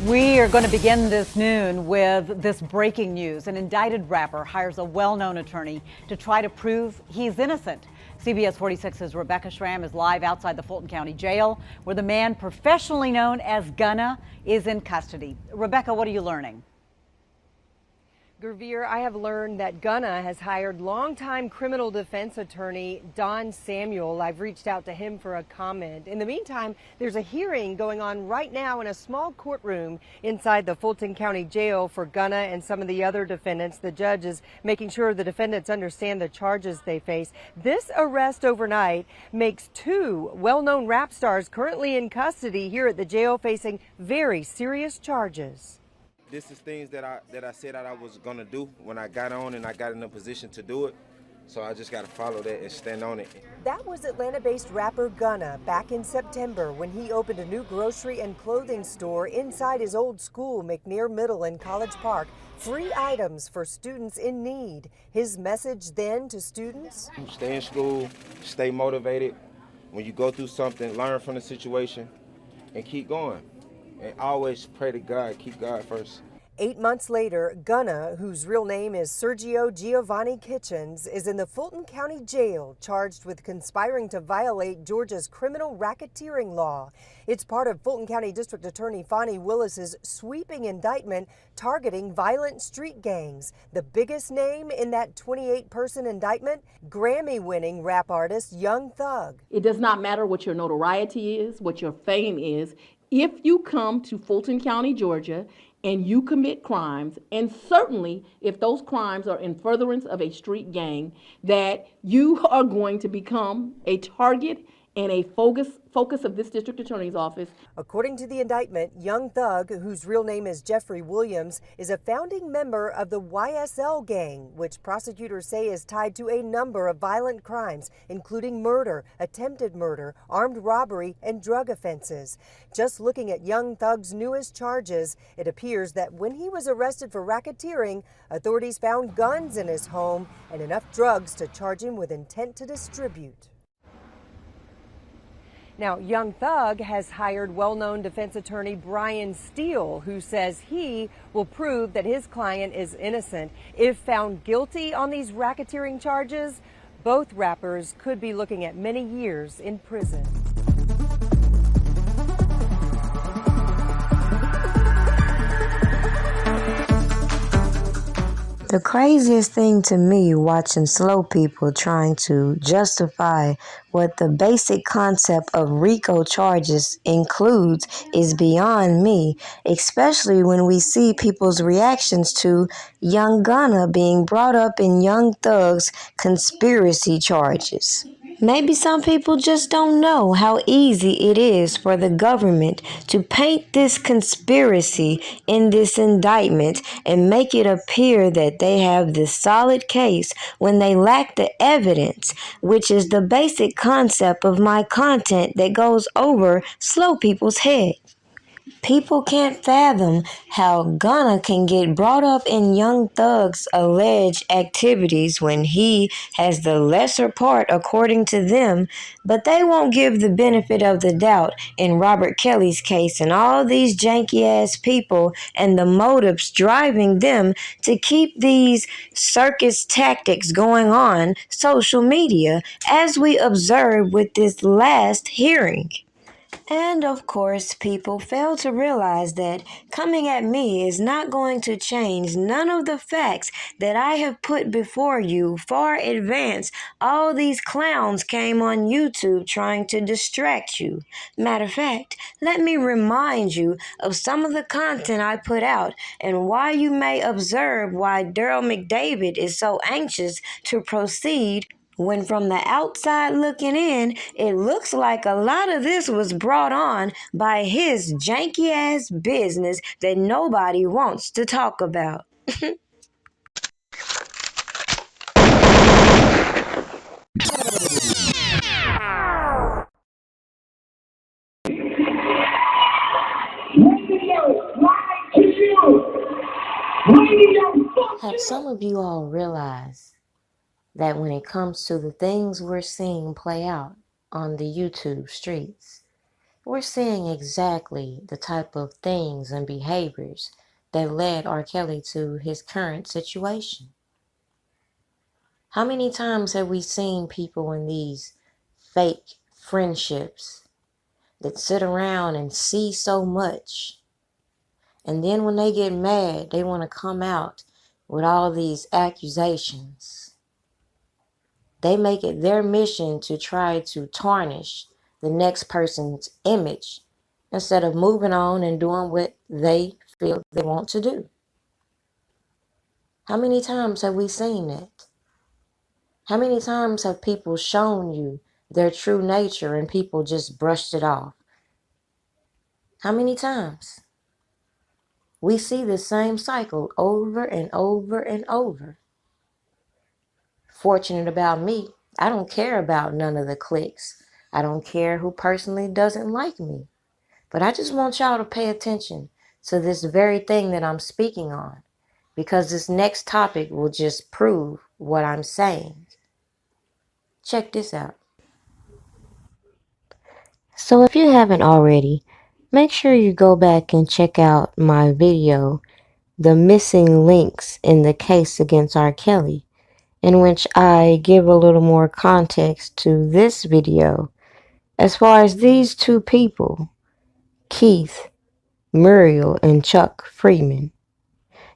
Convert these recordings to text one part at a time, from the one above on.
We are going to begin this noon with this breaking news. An indicted rapper hires a well-known attorney to try to prove he's innocent. CBS 46's Rebecca Schramm is live outside the Fulton County Jail, where the man professionally known as Gunna is in custody. Rebecca, what are you learning? Gervier, I have learned that Gunna has hired longtime criminal defense attorney Don Samuel. I've reached out to him for a comment. In the meantime, there's a hearing going on right now in a small courtroom inside the Fulton County Jail for Gunna and some of the other defendants. The judge is making sure the defendants understand the charges they face. This arrest overnight makes two well-known rap stars currently in custody here at the jail facing very serious charges. This is things that I said that I was gonna do when I got on and I got in a position to do it. So I just gotta follow that and stand on it. That was Atlanta-based rapper Gunna back in September when he opened a new grocery and clothing store inside his old school, McNair Middle in College Park. Free items for students in need. His message then to students? Stay in school, stay motivated. When you go through something, learn from the situation and keep going. And always pray to God, keep God first. 8 months later, Gunna, whose real name is Sergio Giovanni Kitchens, is in the Fulton County Jail, charged with conspiring to violate Georgia's criminal racketeering law. It's part of Fulton County District Attorney Fonnie Willis's sweeping indictment targeting violent street gangs. The biggest name in that 28-person indictment, Grammy-winning rap artist Young Thug. It does not matter what your notoriety is, what your fame is. If you come to Fulton County, Georgia, and you commit crimes, and certainly if those crimes are in furtherance of a street gang, that you are going to become a target and a focus of this district attorney's office. According to the indictment, Young Thug, whose real name is Jeffrey Williams, is a founding member of the YSL gang, which prosecutors say is tied to a number of violent crimes, including murder, attempted murder, armed robbery, and drug offenses. Just looking at Young Thug's newest charges, it appears that when he was arrested for racketeering, authorities found guns in his home and enough drugs to charge him with intent to distribute. Now, Young Thug has hired well-known defense attorney Brian Steele, who says he will prove that his client is innocent. If found guilty on these racketeering charges, both rappers could be looking at many years in prison. The craziest thing to me watching slow people trying to justify what the basic concept of RICO charges includes is beyond me, especially when we see people's reactions to Young Gunna being brought up in Young Thug's conspiracy charges. Maybe some people just don't know how easy it is for the government to paint this conspiracy in this indictment and make it appear that they have this solid case when they lack the evidence, which is the basic concept of my content that goes over slow people's heads. People can't fathom how Gunna can get brought up in Young Thug's alleged activities when he has the lesser part according to them, but they won't give the benefit of the doubt in Robert Kelly's case and all these janky-ass people and the motives driving them to keep these circus tactics going on social media, as we observed with this last hearing. And of course, people fail to realize that coming at me is not going to change none of the facts that I have put before you far advance. All these clowns came on YouTube trying to distract you. Matter of fact, let me remind you of some of the content I put out and why you may observe why Daryl McDavid is so anxious to proceed when from the outside looking in, it looks like a lot of this was brought on by his janky-ass business that nobody wants to talk about. Have some of you all realized that when it comes to the things we're seeing play out on the YouTube streets, we're seeing exactly the type of things and behaviors that led R. Kelly to his current situation. How many times have we seen people in these fake friendships that sit around and see so much, and then when they get mad, they want to come out with all these accusations? They make it their mission to try to tarnish the next person's image instead of moving on and doing what they feel they want to do. How many times have we seen that? How many times have people shown you their true nature and people just brushed it off? How many times? We see the same cycle over and over and over. Fortunate about me, I don't care about none of the cliques. I don't care who personally doesn't like me. But I just want y'all to pay attention to this very thing that I'm speaking on, because this next topic will just prove what I'm saying. Check this out. So if you haven't already, make sure you go back and check out my video, The Missing Links in the Case Against R. Kelly, in which I give a little more context to this video as far as these two people, Keith Muriel and Chuck Freeman.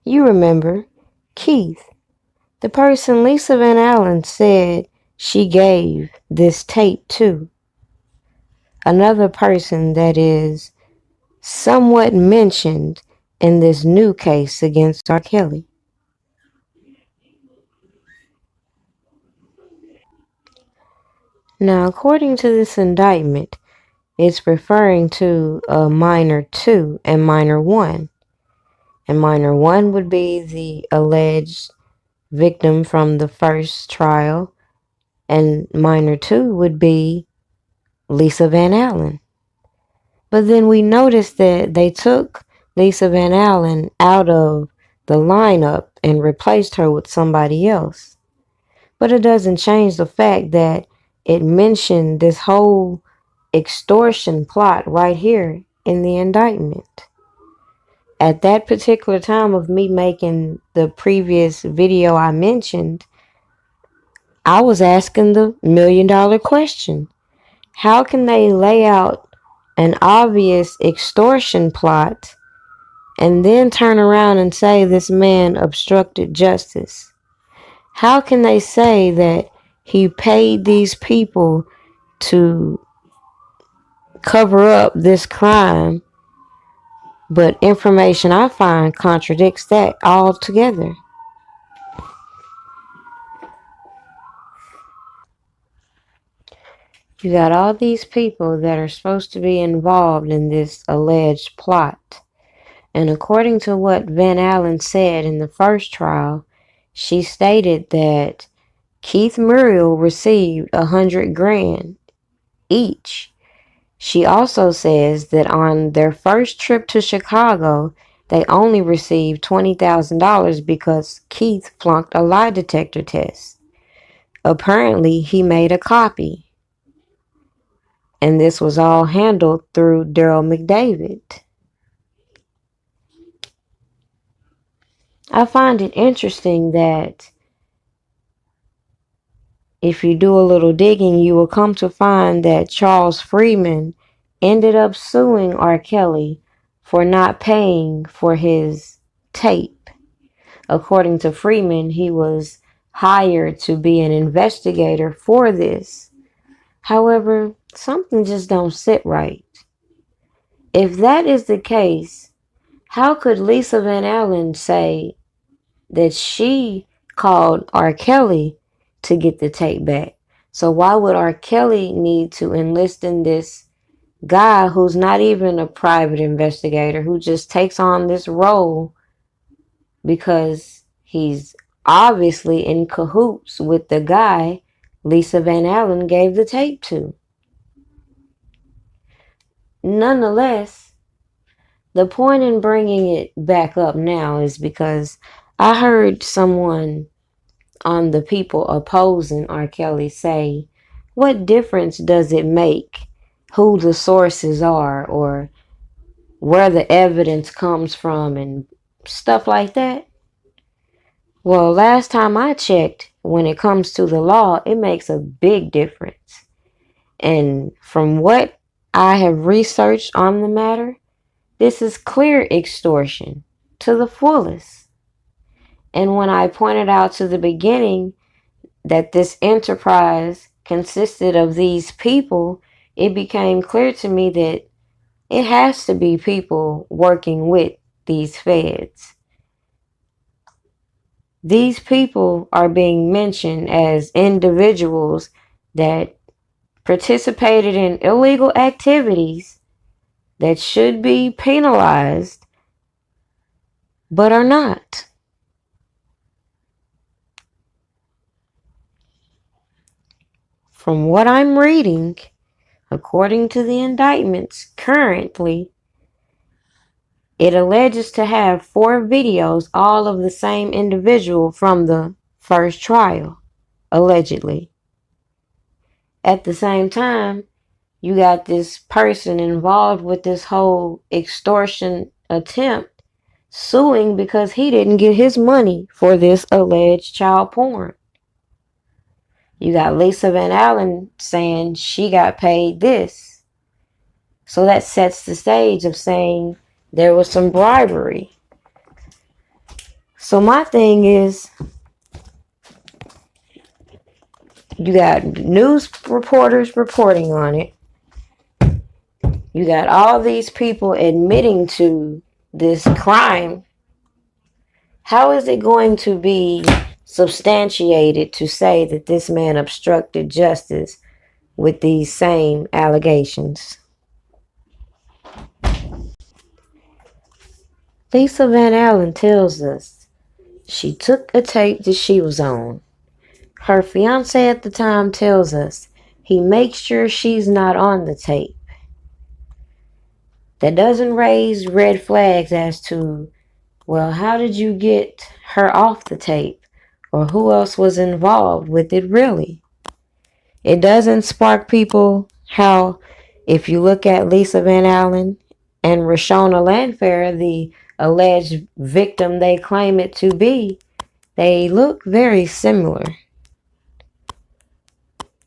You remember Keith, the person Lisa Van Allen said she gave this tape to. Another person that is somewhat mentioned in this new case against R. Kelly. Now, according to this indictment, it's referring to a minor 2 and minor 1. And minor 1 would be the alleged victim from the first trial, and minor 2 would be Lisa Van Allen. But then we noticed that they took Lisa Van Allen out of the lineup and replaced her with somebody else. But it doesn't change the fact that it mentioned this whole extortion plot right here in the indictment. At that particular time of me making the previous video I mentioned, I was asking the $1,000,000 question. How can they lay out an obvious extortion plot and then turn around and say this man obstructed justice? How can they say that he paid these people to cover up this crime, but information I find contradicts that altogether? You got all these people that are supposed to be involved in this alleged plot. And according to what Van Allen said in the first trial, she stated that Keith Muriel received $100,000 each. She also says that on their first trip to Chicago, they only received $20,000 because Keith flunked a lie detector test. Apparently, he made a copy. And this was all handled through Daryl McDavid. I find it interesting that if you do a little digging, you will come to find that Charles Freeman ended up suing R. Kelly for not paying for his tape. According to Freeman, he was hired to be an investigator for this. However, something just don't sit right. If that is the case, how could Lisa Van Allen say that she called R. Kelly to get the tape back? So why would R. Kelly need to enlist in this guy who's not even a private investigator, who just takes on this role because he's obviously in cahoots with the guy Lisa Van Allen gave the tape to? Nonetheless, the point in bringing it back up now is because I heard someone on the people opposing R. Kelly say, what difference does it make who the sources are or where the evidence comes from and stuff like that. Well, last time I checked, when it comes to the law, it makes a big difference. And from what I have researched on the matter, this is clear extortion to the fullest. And when I pointed out to the beginning that this enterprise consisted of these people, it became clear to me that it has to be people working with these feds. These people are being mentioned as individuals that participated in illegal activities that should be penalized, but are not. From what I'm reading, according to the indictments currently, it alleges to have 4 videos, all of the same individual from the first trial, allegedly. At the same time, you got this person involved with this whole extortion attempt suing because he didn't get his money for this alleged child porn. You got Lisa Van Allen saying she got paid this. So that sets the stage of saying there was some bribery. So my thing is, you got news reporters reporting on it. You got all these people admitting to this crime. How is it going to be substantiated to say that this man obstructed justice with these same allegations? Lisa Van Allen tells us she took a tape that she was on. Her fiance at the time tells us he makes sure she's not on the tape. That doesn't raise red flags as to, well, how did you get her off the tape? Or who else was involved with it really? It doesn't spark people how, if you look at Lisa Van Allen and Rashona Landfair, the alleged victim they claim it to be, they look very similar.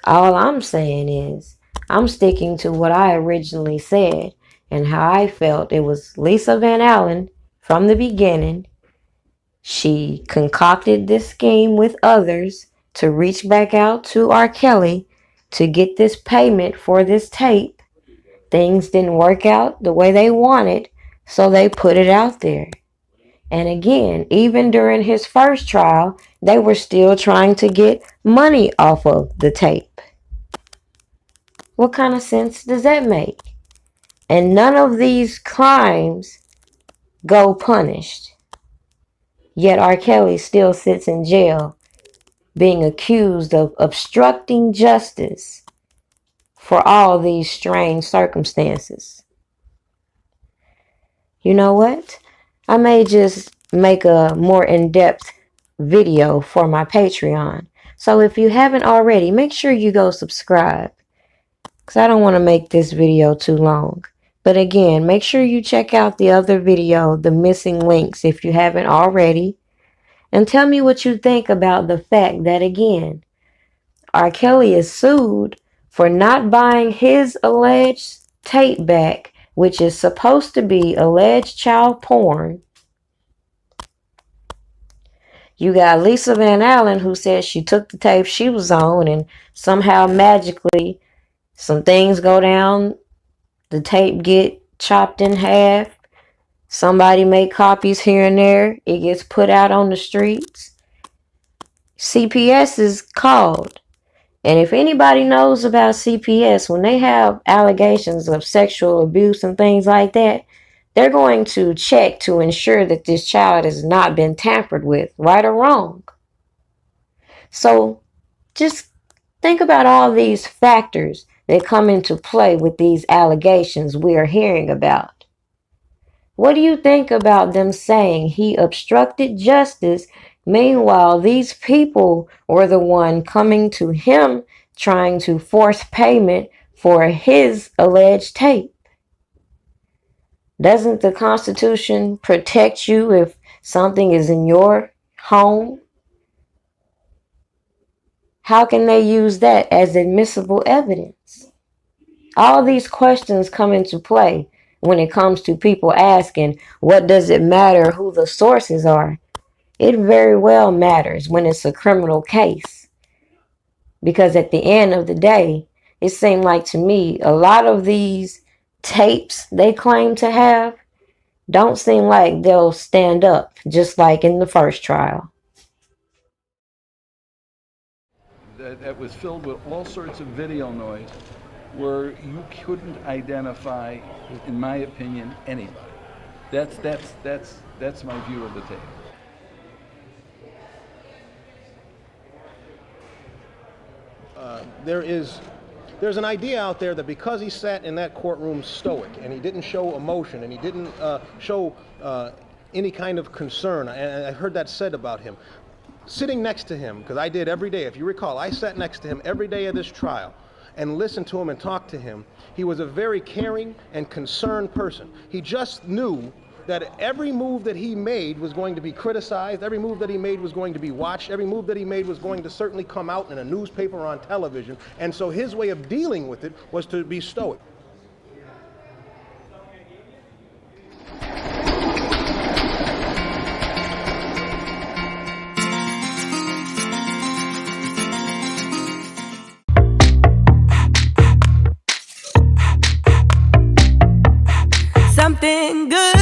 All I'm saying is, I'm sticking to what I originally said and how I felt it was Lisa Van Allen from the beginning. She concocted this scheme with others to reach back out to R. Kelly to get this payment for this tape. Things didn't work out the way they wanted, so they put it out there. And again, even during his first trial, they were still trying to get money off of the tape. What kind of sense does that make? And none of these crimes go punished. Yet R. Kelly still sits in jail being accused of obstructing justice for all these strange circumstances. You know what? I may just make a more in-depth video for my Patreon. So if you haven't already, make sure you go subscribe, because I don't want to make this video too long. But again, make sure you check out the other video, the missing links, if you haven't already. And tell me what you think about the fact that, again, R. Kelly is sued for not buying his alleged tape back, which is supposed to be alleged child porn. You got Lisa Van Allen, who says she took the tape she was on and somehow magically some things go down. The tape get chopped in half. Somebody make copies here and there. It gets put out on the streets. CPS is called. And if anybody knows about CPS, when they have allegations of sexual abuse and things like that, they're going to check to ensure that this child has not been tampered with, right or wrong. So just think about all these factors that come into play with these allegations we are hearing about. What do you think about them saying he obstructed justice? Meanwhile, these people were the one coming to him trying to force payment for his alleged tape. Doesn't the Constitution protect you if something is in your home? How can they use that as admissible evidence? All these questions come into play when it comes to people asking, what does it matter who the sources are? It very well matters when it's a criminal case. Because at the end of the day, it seemed like to me, a lot of these tapes they claim to have don't seem like they'll stand up, just like in the first trial. That was filled with all sorts of video noise where you couldn't identify, in my opinion, anybody. That's my view of the tape. There's an idea out there that because he sat in that courtroom stoic and he didn't show emotion and he didn't show any kind of concern, and I heard that said about him, sitting next to him, because I did every day, if you recall, I sat next to him every day of this trial and listened to him and talked to him. He was a very caring and concerned person. He just knew that every move that he made was going to be criticized, every move that he made was going to be watched, every move that he made was going to certainly come out in a newspaper or on television, and so his way of dealing with it was to be stoic. Something good